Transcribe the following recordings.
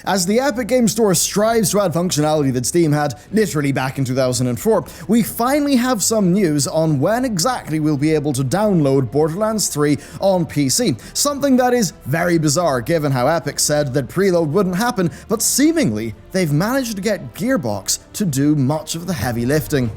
As the Epic Games Store strives to add functionality that Steam had literally back in 2004, we finally have some news on when exactly we'll be able to download Borderlands 3 on PC. Something that is very bizarre given how Epic said that preload wouldn't happen, but seemingly they've managed to get Gearbox to do much of the heavy lifting.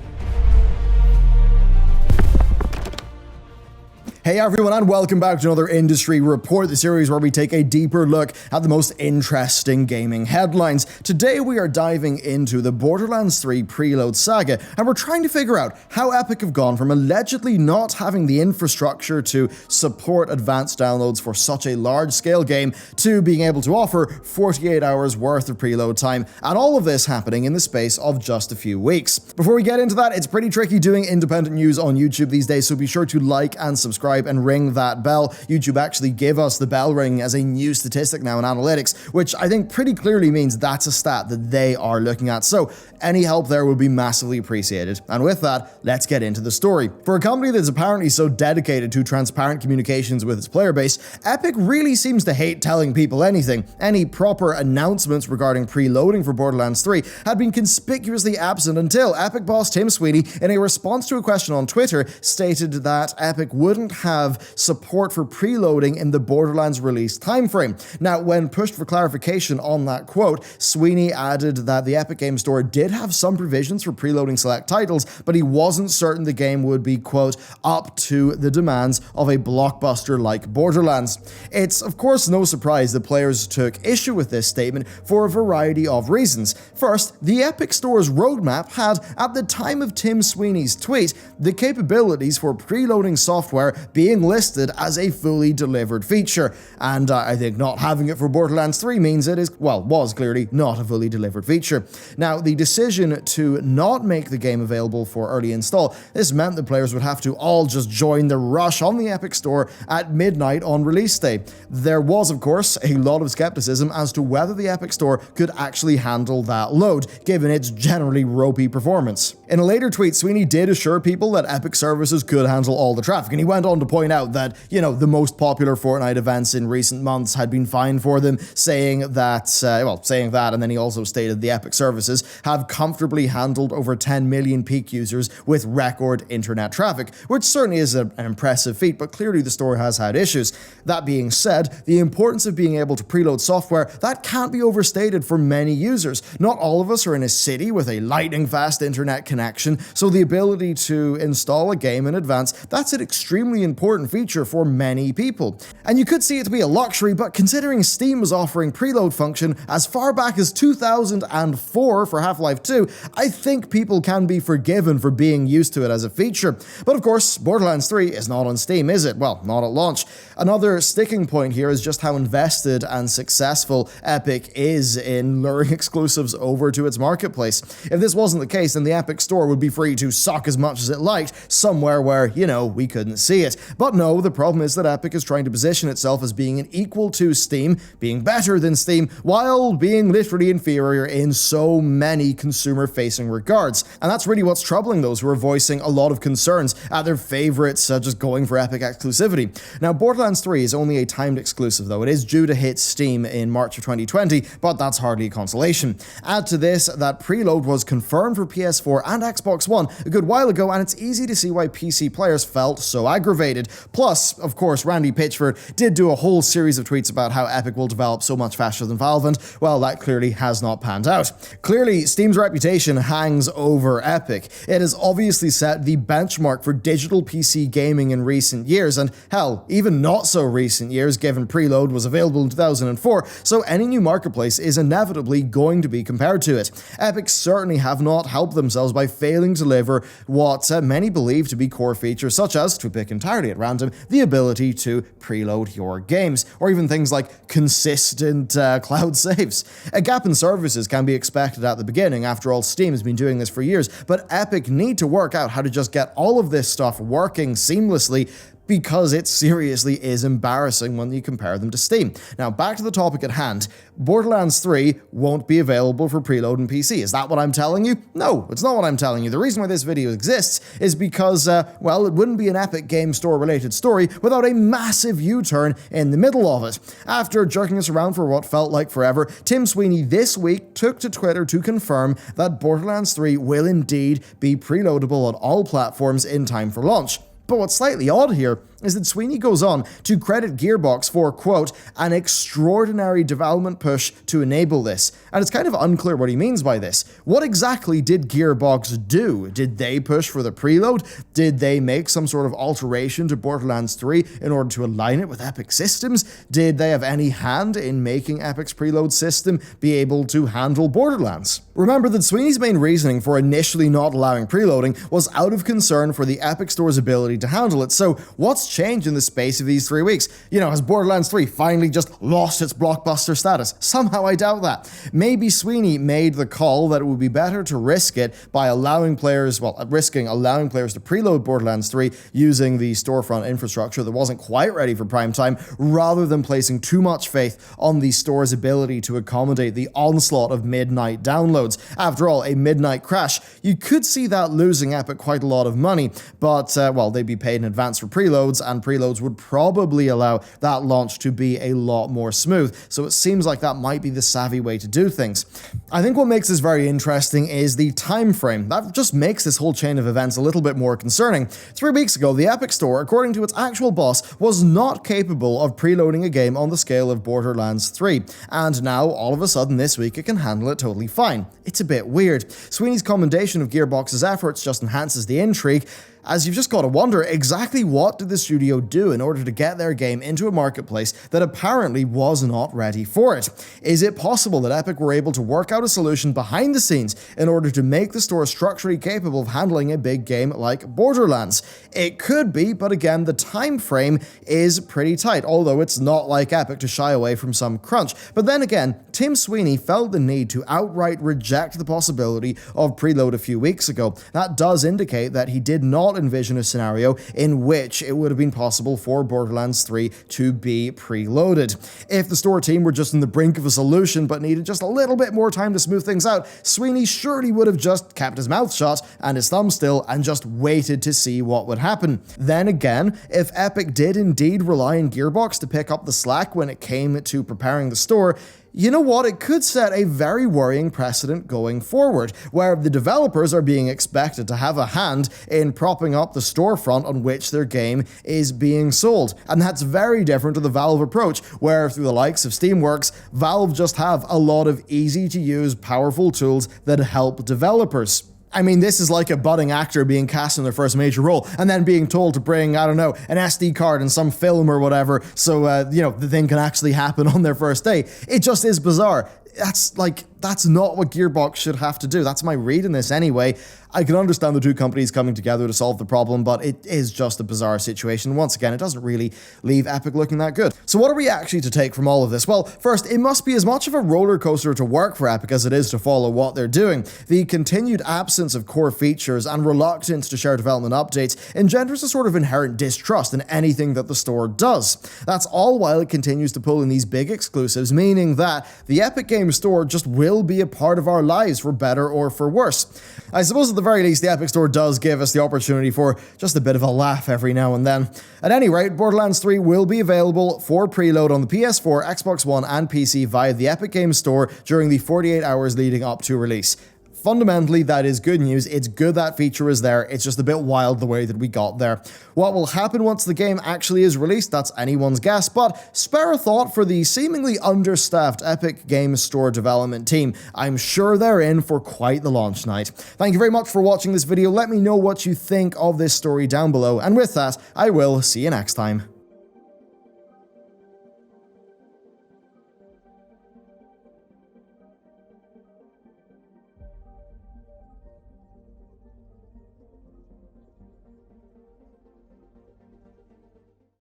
Hey everyone, and welcome back to another Industry Report, the series where we take a deeper look at the most interesting gaming headlines. Today we are diving into the Borderlands 3 preload saga, and we're trying to figure out how Epic have gone from allegedly not having the infrastructure to support advanced downloads for such a large-scale game to being able to offer 48 hours worth of preload time, and all of this happening in the space of just a few weeks. Before we get into that, it's pretty tricky doing independent news on YouTube these days, so be sure to like and subscribe and ring that bell. YouTube actually give us the bell ring as a new statistic now in analytics, which I think pretty clearly means that's a stat that they are looking at. So any help there would be massively appreciated. And with that, let's get into the story. For a company that's apparently so dedicated to transparent communications with its player base, Epic really seems to hate telling people anything. Any proper announcements regarding preloading for Borderlands 3 had been conspicuously absent until Epic boss Tim Sweeney, in a response to a question on Twitter, stated that Epic wouldn't have support for preloading in the Borderlands release timeframe. Now, when pushed for clarification on that quote, Sweeney added that the Epic Games Store did have some provisions for preloading select titles, but he wasn't certain the game would be, quote, up to the demands of a blockbuster like Borderlands. It's, of course, no surprise that players took issue with this statement for a variety of reasons. First, the Epic Store's roadmap had, at the time of Tim Sweeney's tweet, the capabilities for preloading software being listed as a fully delivered feature, and I think not having it for Borderlands 3 means it is, well, was clearly not a fully delivered feature. Now, the decision to not make the game available for early install, this meant that players would have to all just join the rush on the Epic Store at midnight on release day. There was, of course, a lot of skepticism as to whether the Epic Store could actually handle that load, given its generally ropey performance. In a later tweet, Sweeney did assure people that Epic services could handle all the traffic, and he went on to point out that, the most popular Fortnite events in recent months had been fine for them, saying that, and then he also stated the Epic services have comfortably handled over 10 million peak users with record internet traffic, which certainly is an impressive feat, but clearly the store has had issues. That being said, the importance of being able to preload software, that can't be overstated for many users. Not all of us are in a city with a lightning-fast internet connection, so the ability to install a game in advance, that's an extremely important feature for many people. And you could see it to be a luxury, but considering Steam was offering preload function as far back as 2004 for Half-Life 2, I think people can be forgiven for being used to it as a feature. But of course, Borderlands 3 is not on Steam, is it? Well, not at launch. Another sticking point here is just how invested and successful Epic is in luring exclusives over to its marketplace. If this wasn't the case, then the Epic Store would be free to suck as much as it liked, somewhere where, we couldn't see it. But no, the problem is that Epic is trying to position itself as being an equal to Steam, being better than Steam, while being literally inferior in so many consumer-facing regards. And that's really what's troubling those who are voicing a lot of concerns at their favorites just going for Epic exclusivity. Now, Borderlands 3 is only a timed exclusive, though. It is due to hit Steam in March of 2020, but that's hardly a consolation. Add to this that Preload was confirmed for PS4 and Xbox One a good while ago, and it's easy to see why PC players felt so aggravated. Plus, of course, Randy Pitchford did do a whole series of tweets about how Epic will develop so much faster than Valve, and, well, that clearly has not panned out. Clearly, Steam's reputation hangs over Epic. It has obviously set the benchmark for digital PC gaming in recent years, and hell, even not so recent years, given Preload was available in 2004, so any new marketplace is inevitably going to be compared to it. Epic certainly have not helped themselves by failing to deliver what many believe to be core features, such as, to pick entirely at random, the ability to preload your games, or even things like consistent cloud saves. A gap in services can be expected at the beginning. After all, Steam has been doing this for years, but Epic need to work out how to just get all of this stuff working seamlessly because it seriously is embarrassing when you compare them to Steam. Now, back to the topic at hand. Borderlands 3 won't be available for preload and PC. Is that what I'm telling you? No, it's not what I'm telling you. The reason why this video exists is because, well, it wouldn't be an Epic Game Store related story without a massive U-turn in the middle of it. After jerking us around for what felt like forever, Tim Sweeney this week took to Twitter to confirm that Borderlands 3 will indeed be preloadable on all platforms in time for launch. But what's slightly odd here is that Sweeney goes on to credit Gearbox for, quote, an extraordinary development push to enable this. And it's kind of unclear what he means by this. What exactly did Gearbox do? Did they push for the preload? Did they make some sort of alteration to Borderlands 3 in order to align it with Epic systems? Did they have any hand in making Epic's preload system be able to handle Borderlands? Remember that Sweeney's main reasoning for initially not allowing preloading was out of concern for the Epic Store's ability to handle it. So what's changed in the space of these 3 weeks? You know, has Borderlands 3 finally just lost its blockbuster status? Somehow I doubt that. Maybe Sweeney made the call that it would be better to risk it by allowing players, risking allowing players to preload Borderlands 3 using the storefront infrastructure that wasn't quite ready for prime time, rather than placing too much faith on the store's ability to accommodate the onslaught of midnight downloads. After all, a midnight crash, you could see that losing Epic quite a lot of money, but, well, they'd be paid in advance for preloads, and preloads would probably allow that launch to be a lot more smooth, so it seems like that might be the savvy way to do things. I think what makes this very interesting is the time frame. That just makes this whole chain of events a little bit more concerning. 3 weeks ago, the Epic Store, according to its actual boss, was not capable of preloading a game on the scale of Borderlands 3, and now, all of a sudden, this week, it can handle it totally fine. It's a bit weird. Sweeney's commendation of Gearbox's efforts just enhances the intrigue, as you've just got to wonder exactly what did the studio do in order to get their game into a marketplace that apparently was not ready for it. Is it possible that Epic were able to work out a solution behind the scenes in order to make the store structurally capable of handling a big game like Borderlands? It could be, but again, the time frame is pretty tight, although it's not like Epic to shy away from some crunch. But then again, Tim Sweeney felt the need to outright reject the possibility of preload a few weeks ago. That does indicate that he did not envision a scenario in which it would have been possible for Borderlands 3 to be preloaded. If the store team were just on the brink of a solution but needed just a little bit more time to smooth things out, Sweeney surely would have just kept his mouth shut and his thumb still and just waited to see what would happen. Then again, if Epic did indeed rely on Gearbox to pick up the slack when it came to preparing the store, you know what, it could set a very worrying precedent going forward, where the developers are being expected to have a hand in propping up the storefront on which their game is being sold. And that's very different to the Valve approach, where through the likes of Steamworks, Valve just have a lot of easy-to-use, powerful tools that help developers. I mean, this is like a budding actor being cast in their first major role and then being told to bring, I don't know, an SD card in some film or whatever so, the thing can actually happen on their first day. It just is bizarre. That's not what Gearbox should have to do. That's my read in this anyway. I can understand the two companies coming together to solve the problem, but it is just a bizarre situation. Once again, it doesn't really leave Epic looking that good. So what are we actually to take from all of this? Well, first, it must be as much of a roller coaster to work for Epic as it is to follow what they're doing. The continued absence of core features and reluctance to share development updates engenders a sort of inherent distrust in anything that the store does. That's all while it continues to pull in these big exclusives, meaning that the Epic Games Store just will be a part of our lives for better or for worse. I suppose at the very least the Epic Store does give us the opportunity for just a bit of a laugh every now and then. At any rate, Borderlands 3 will be available for preload on the PS4, Xbox One and PC via the Epic Games Store during the 48 hours leading up to release. Fundamentally, that is good news. It's good that feature is there. It's just a bit wild the way that we got there. What will happen once the game actually is released, that's anyone's guess, but spare a thought for the seemingly understaffed Epic Games Store development team. I'm sure they're in for quite the launch night. Thank you very much for watching this video. Let me know what you think of this story down below, and with that, I will see you next time.